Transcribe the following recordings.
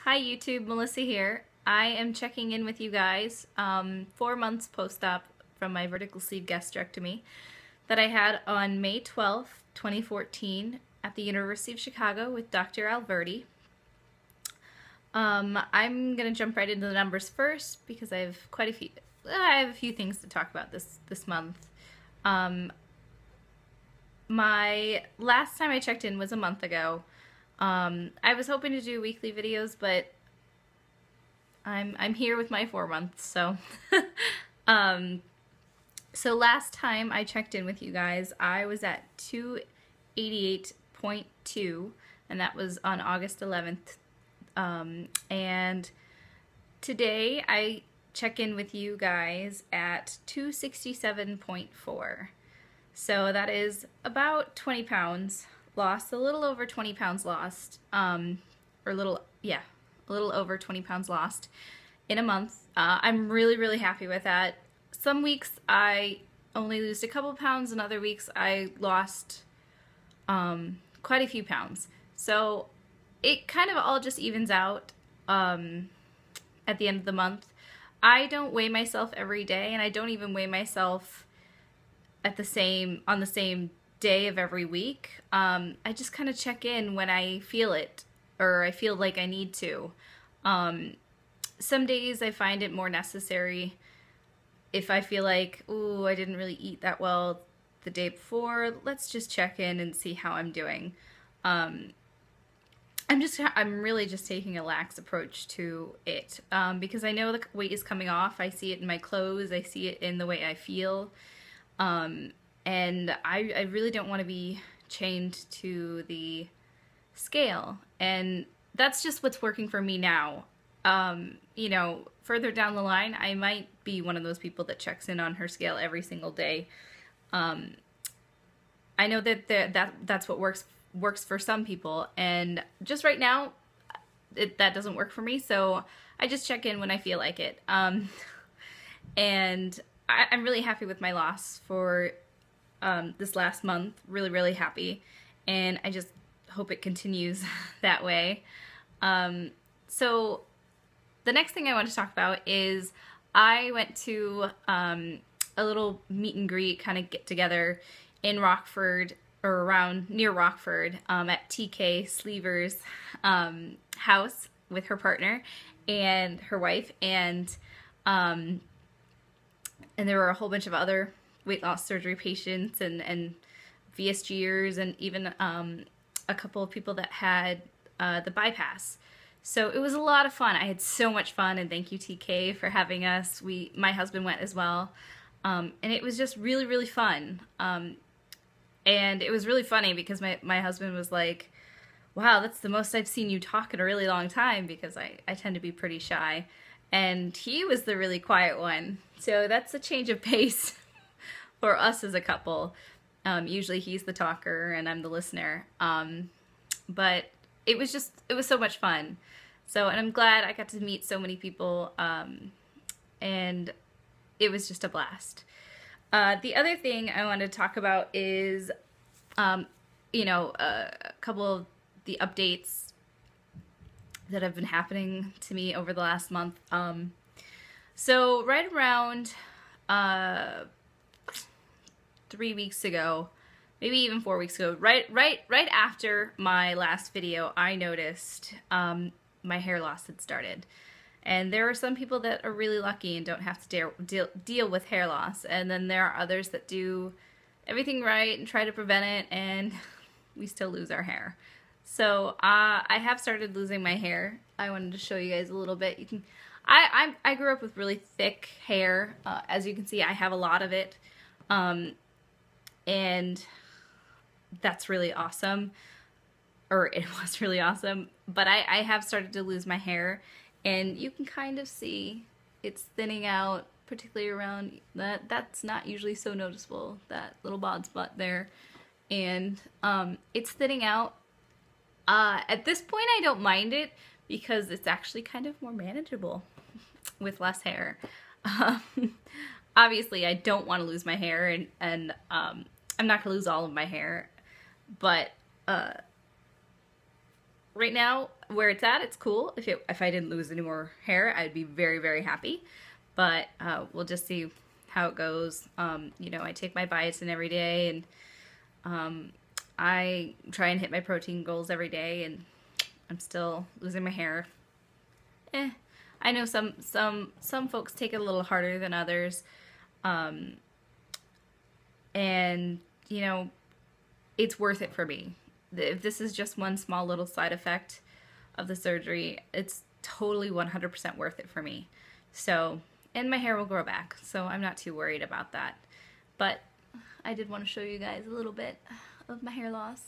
Hi YouTube, Melissa here. I am checking in with you guys 4 months post-op from my vertical sleeve gastrectomy that I had on May 12th, 2014 at the University of Chicago with Dr. Alverdi. I'm going to jump right into the numbers first because I have a few things to talk about this month. My last time I checked in was a month ago. I was hoping to do weekly videos, but I'm here with my 4 months, so so last time I checked in with you guys, I was at 288.2, and that was on August 11th. And today I check in with you guys at 267.4. So that is about 20 pounds lost, a little over 20 pounds lost, or a little over 20 pounds lost in a month. I'm really happy with that. Some weeks I only lose a couple pounds, and other weeks I lost quite a few pounds. So it kind of all just evens out at the end of the month. I don't weigh myself every day, and I don't even weigh myself on the same day of every week. I just kind of check in when I feel it, or I feel like I need to. Some days I find it more necessary if I feel like, ooh, I didn't really eat that well the day before. Let's just check in and see how I'm doing. I'm really just taking a lax approach to it because I know the weight is coming off. I see it in my clothes. I see it in the way I feel. And I really don't want to be chained to the scale. And that's just what's working for me now. You know, further down the line, I might be one of those people that checks in on her scale every single day. I know that that's what works for some people, and just right now, that doesn't work for me, so I just check in when I feel like it. And I'm really happy with my loss for this last month. Really happy, and I just hope it continues that way. So the next thing I want to talk about is I went to a little meet and greet kind of get together in Rockford, or around near Rockford, at TK Sleever's house with her partner and her wife, and there were a whole bunch of other weight loss surgery patients and VSGers, and even a couple of people that had the bypass. So it was a lot of fun. I had so much fun, and thank you TK for having us. My husband went as well, and it was just really fun. And it was really funny because my husband was like, wow, that's the most I've seen you talk in a really long time, because I tend to be pretty shy. And he was the really quiet one. So that's a change of pace for us as a couple. Usually he's the talker and I'm the listener. But it was so much fun. So, and I'm glad I got to meet so many people, and it was just a blast. The other thing I want to talk about is, you know, a couple of the updates that have been happening to me over the last month. So right around 3 weeks ago, maybe even 4 weeks ago, right after my last video, I noticed my hair loss had started. And there are some people that are really lucky and don't have to deal with hair loss. And then there are others that do everything right and try to prevent it, and we still lose our hair. So I have started losing my hair. I wanted to show you guys a little bit. You can, I grew up with really thick hair. As you can see, I have a lot of it. And that's really awesome. Or it was really awesome. But I have started to lose my hair. And you can kind of see it's thinning out, particularly around that's not usually so noticeable, that little bald spot there. And it's thinning out. At this point, I don't mind it because it's actually kind of more manageable with less hair. Obviously, I don't want to lose my hair, and I'm not going to lose all of my hair, but right now, where it's at, it's cool. If I didn't lose any more hair, I'd be very, very happy. But we'll just see how it goes. You know, I take my biotin every day, and I try and hit my protein goals every day, and I'm still losing my hair. I know some folks take it a little harder than others. And, you know, it's worth it for me. If this is just one small little side effect of the surgery, it's totally 100% worth it for me. So, and my hair will grow back, so I'm not too worried about that. But I did want to show you guys a little bit of my hair loss.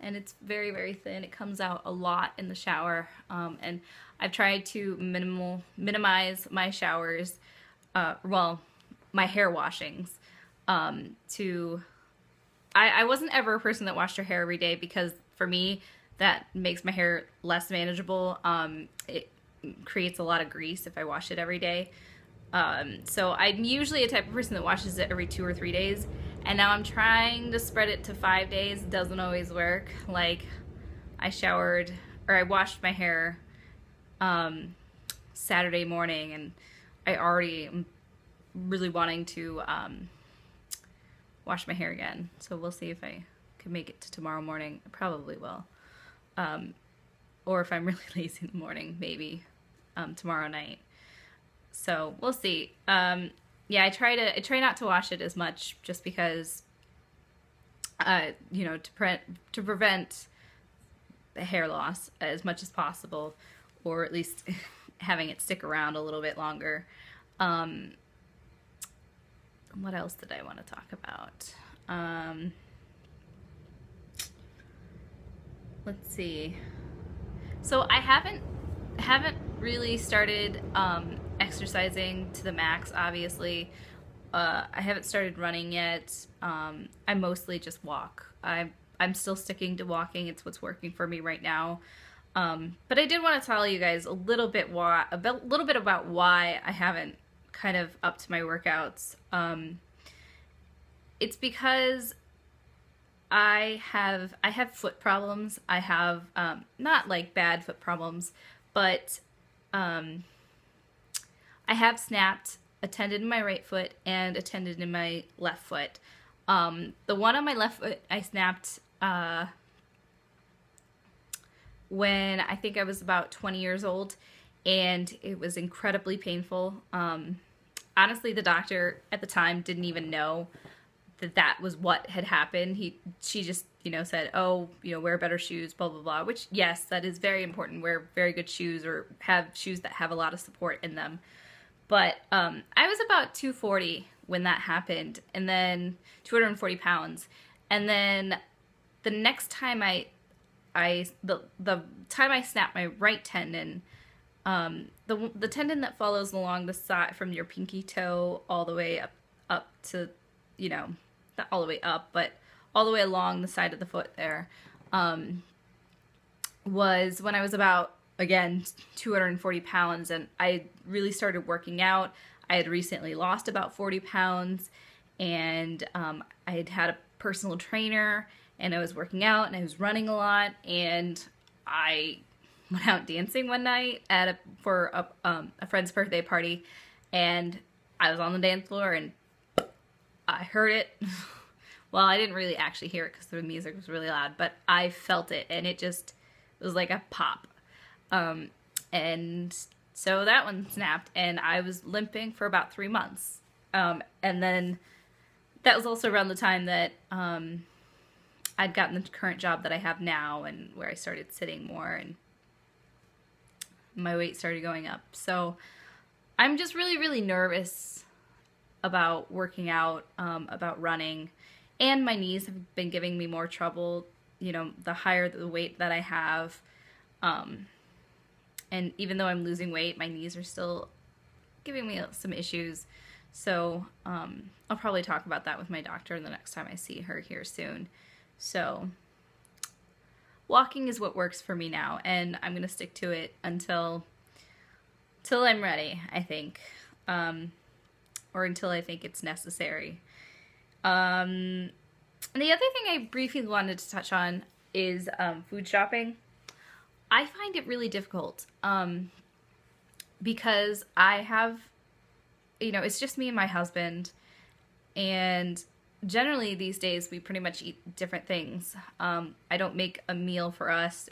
And it's very, very thin. It comes out a lot in the shower. And I've tried to minimize my showers, well, my hair washings. I wasn't ever a person that washed her hair every day, because for me, that makes my hair less manageable. It creates a lot of grease if I wash it every day. So I'm usually a type of person that washes it every 2 or 3 days. And now I'm trying to spread it to 5 days. It doesn't always work. Like, I washed my hair Saturday morning, and I already am really wanting to wash my hair again. So we'll see if I can make it to tomorrow morning. I probably will. Or if I'm really lazy in the morning, maybe tomorrow night. So we'll see. Yeah, I try not to wash it as much, just because, you know, to prevent the hair loss as much as possible, or at least having it stick around a little bit longer. What else did I want to talk about? Let's see. So I haven't really started exercising to the max, obviously. I haven't started running yet. I mostly just walk. I'm still sticking to walking. It's what's working for me right now. But I did want to tell you guys a little bit about why I haven't kind of upped my workouts. It's because I have foot problems. I have not like bad foot problems, but I have snapped a tendon in my right foot and a tendon in my left foot. The one on my left foot I snapped when I think I was about 20 years old, and it was incredibly painful. Honestly, the doctor at the time didn't even know that was what had happened. She just, you know, said, oh, you know, wear better shoes, blah, blah, blah, which, yes, that is very important. Wear very good shoes, or have shoes that have a lot of support in them. But I was about 240 when that happened, and then 240 pounds. And then the next time the time I snapped my right tendon, the tendon that follows along the side from your pinky toe all the way up to, you know, not all the way up, but all the way along the side of the foot there, was when I was about, again, 240 pounds, and I really started working out. I had recently lost about 40 pounds, and I had a personal trainer, and I was working out, and I was running a lot, and I went out dancing one night for a friend's birthday party, and I was on the dance floor, and I heard it. Well, I didn't really actually hear it because the music was really loud, but I felt it, and it was like a pop. And so that one snapped, and I was limping for about 3 months. And then that was also around the time that I'd gotten the current job that I have now, and where I started sitting more, and my weight started going up. So I'm just really, really nervous about working out, about running, and my knees have been giving me more trouble, you know, the higher the weight that I have. And even though I'm losing weight, my knees are still giving me some issues. So I'll probably talk about that with my doctor the next time I see her here soon. So walking is what works for me now, and I'm going to stick to it till I'm ready, I think. Or until I think it's necessary. And the other thing I briefly wanted to touch on is food shopping. I find it really difficult because I have, you know, it's just me and my husband, and generally these days we pretty much eat different things. I don't make a meal for us.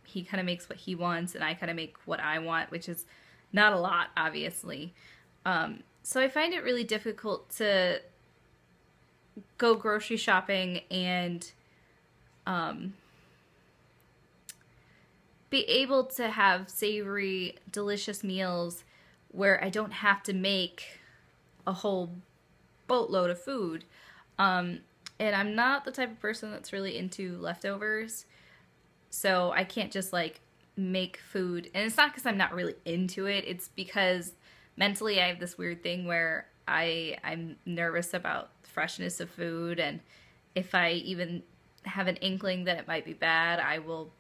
He kind of makes what he wants, and I kind of make what I want, which is not a lot, obviously. So I find it really difficult to go grocery shopping and be able to have savory, delicious meals where I don't have to make a whole boatload of food. And I'm not the type of person that's really into leftovers, so I can't just like make food. And it's not because I'm not really into it, it's because mentally I have this weird thing where I'm nervous about the freshness of food, and if I even have an inkling that it might be bad, I will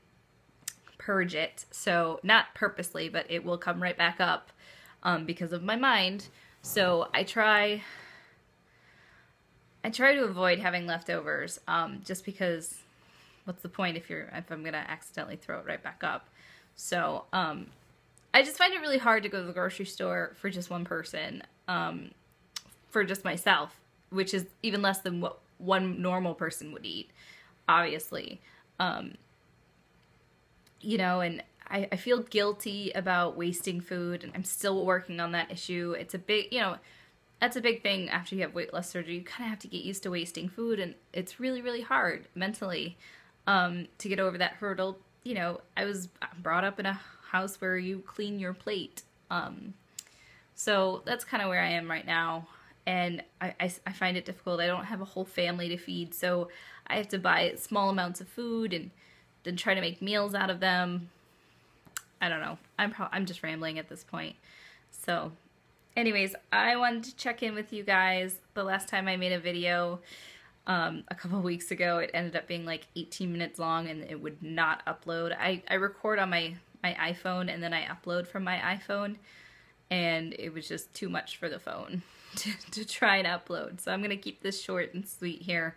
purge it. So not purposely, but it will come right back up because of my mind. So I try to avoid having leftovers just because what's the point if I'm gonna accidentally throw it right back up. So I just find it really hard to go to the grocery store for just one person, for just myself, which is even less than what one normal person would eat, obviously. You know, and I feel guilty about wasting food, and I'm still working on that issue. It's a big, you know, that's a big thing after you have weight loss surgery. You kind of have to get used to wasting food, and it's really, really hard mentally to get over that hurdle. You know, I was brought up in a house where you clean your plate. So that's kind of where I am right now. And I find it difficult. I don't have a whole family to feed, so I have to buy small amounts of food and then try to make meals out of them. I don't know. I'm just rambling at this point. So anyways, I wanted to check in with you guys. The last time I made a video a couple of weeks ago, it ended up being like 18 minutes long and it would not upload. I record on my iPhone and then I upload from my iPhone, and it was just too much for the phone to try and upload. So I'm going to keep this short and sweet here.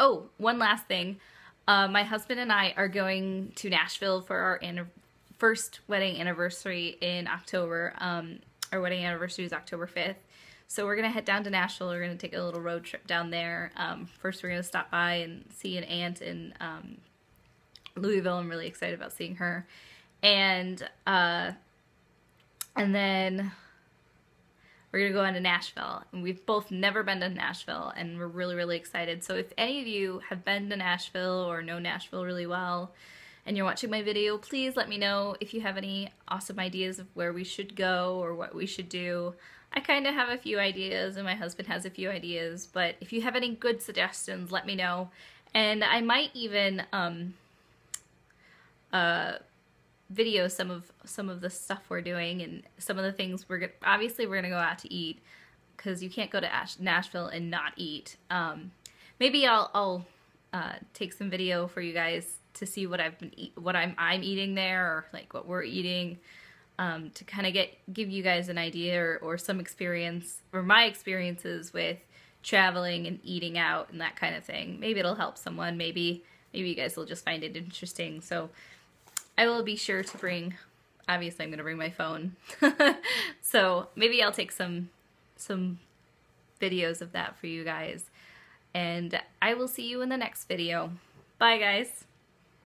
Oh, one last thing. My husband and I are going to Nashville for our first wedding anniversary in October. Our wedding anniversary is October 5th. So we're going to head down to Nashville. We're going to take a little road trip down there. First, we're going to stop by and see an aunt in Louisville. I'm really excited about seeing her. And then we're going to go on to Nashville. And we've both never been to Nashville, and we're really, really excited. So if any of you have been to Nashville or know Nashville really well, and you're watching my video, please let me know if you have any awesome ideas of where we should go or what we should do. I kind of have a few ideas, and my husband has a few ideas, but if you have any good suggestions, let me know. And I might even video some of the stuff we're doing and some of the things obviously we're gonna go out to eat, because you can't go to Nashville and not eat. Maybe I'll take some video for you guys to see what I'm eating there, or like what we're eating, to kind of give you guys an idea or some experience, or my experiences with traveling and eating out and that kind of thing. Maybe it'll help someone. Maybe you guys will just find it interesting. So I will be sure to bring, obviously I'm going to bring my phone. So maybe I'll take some videos of that for you guys. And I will see you in the next video. Bye guys.